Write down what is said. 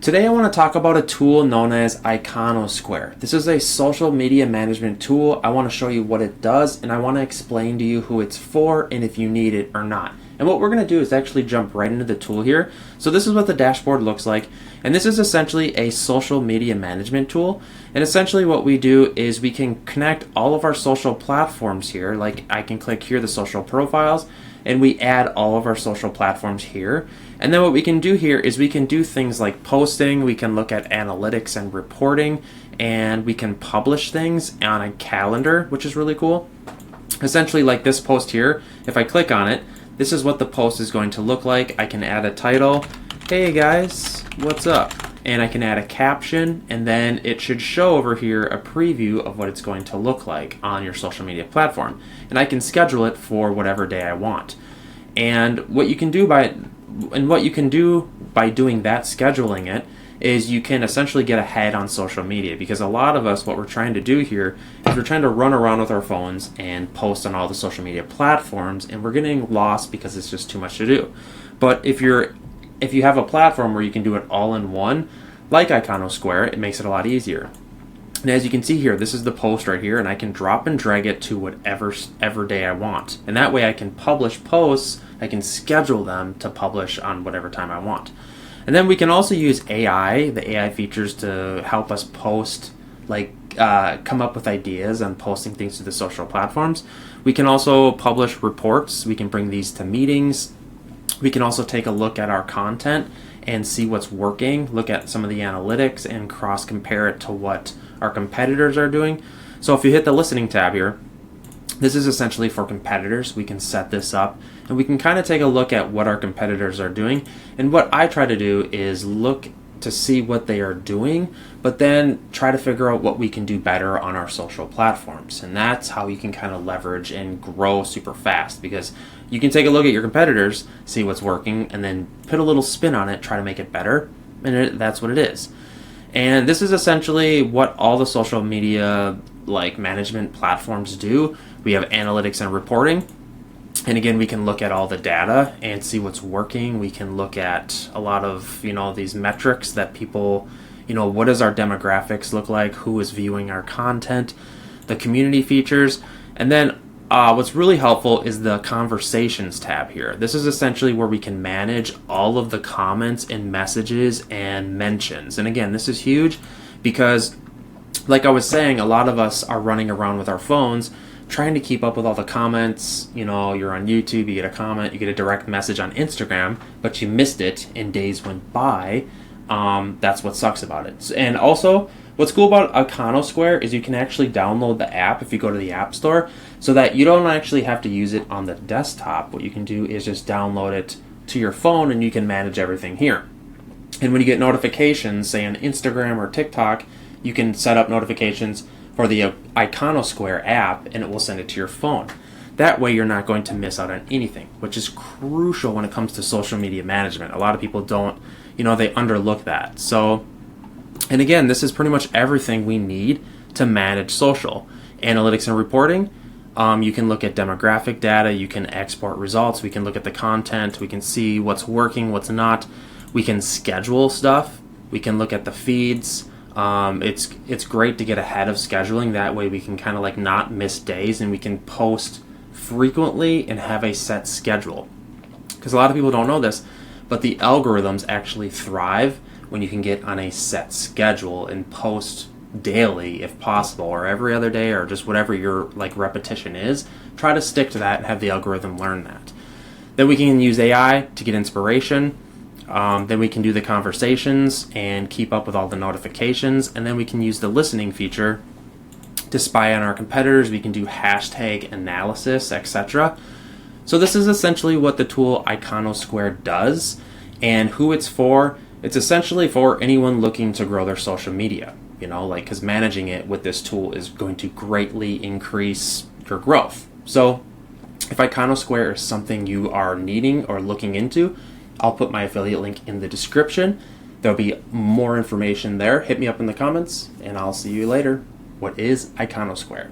Today I want to talk about a tool known as Iconosquare. This is a social media management tool. I want to show you what it does and I want to explain to you who it's for and if you need it or not. And what we're going to do is actually jump right into the tool here. So this is what the dashboard looks like, and this is essentially a social media management tool. And essentially what we do is we can connect all of our social platforms here. Like I can click here, the social profiles, and we add all of our social platforms here. And then what we can do here is we can do things like posting, we can look at analytics and reporting, and we can publish things on a calendar, which is really cool. Essentially like this post here, if I click on it, this is what the post is going to look like. I can add a title, hey guys, what's up? And I can add a caption, and then it should show over here a preview of what it's going to look like on your social media platform. And I can schedule it for whatever day I want. And what you can do by doing that, scheduling it, is you can essentially get ahead on social media, because a lot of us, what we're trying to do here is we're trying to run around with our phones and post on all the social media platforms, and we're getting lost because it's just too much to do. But if you have a platform where you can do it all in one, like Iconosquare, it makes it a lot easier. And as you can see here, this is the post right here, and I can drop and drag it to whatever day I want. And that way I can publish posts, I can schedule them to publish on whatever time I want. And then we can also use AI, the AI features, to help us post, come up with ideas on posting things to the social platforms. We can also publish reports. We can bring these to meetings. We can also take a look at our content and see what's working, look at some of the analytics and cross-compare it to what our competitors are doing. So if you hit the listening tab here, this is essentially for competitors. We can set this up and we can kind of take a look at what our competitors are doing. And what I try to do is look to see what they are doing, but then try to figure out what we can do better on our social platforms. And that's how you can kind of leverage and grow super fast, because you can take a look at your competitors, see what's working, and then put a little spin on it, try to make it better. And that's what it is. And this is essentially what all the social media management platforms do. We have analytics and reporting. And again, we can look at all the data and see what's working. We can look at a lot of, these metrics that people, what does our demographics look like? Who is viewing our content? The community features. And then what's really helpful is the conversations tab here. This is essentially where we can manage all of the comments and messages and mentions. And again, this is huge because, like I was saying, a lot of us are running around with our phones trying to keep up with all the comments. You're on YouTube, you get a comment, you get a direct message on Instagram, but you missed it and days went by. That's what sucks about it. And also, what's cool about Iconosquare is you can actually download the app if you go to the App Store, so that you don't actually have to use it on the desktop. What you can do is just download it to your phone and you can manage everything here. And when you get notifications, say on Instagram or TikTok, you can set up notifications for the Iconosquare app and it will send it to your phone. That way you're not going to miss out on anything, which is crucial when it comes to social media management. A lot of people don't, they underlook that. So, and again, this is pretty much everything we need to manage social. Analytics and reporting, you can look at demographic data, you can export results, we can look at the content, we can see what's working, what's not. We can schedule stuff, we can look at the feeds. It's great to get ahead of scheduling. That way we can kind of not miss days, and we can post frequently and have a set schedule. Because a lot of people don't know this, but the algorithms actually thrive when you can get on a set schedule and post daily if possible, or every other day, or just whatever your repetition is. Try to stick to that and have the algorithm learn that. Then we can use AI to get inspiration. Then we can do the conversations and keep up with all the notifications, and then we can use the listening feature to spy on our competitors. We can do hashtag analysis, etc. So this is essentially what the tool Iconosquare does, and who it's for. It's essentially for anyone looking to grow their social media, because managing it with this tool is going to greatly increase your growth. So if Iconosquare is something you are needing or looking into, I'll put my affiliate link in the description. There'll be more information there. Hit me up in the comments, and I'll see you later. What is Iconosquare?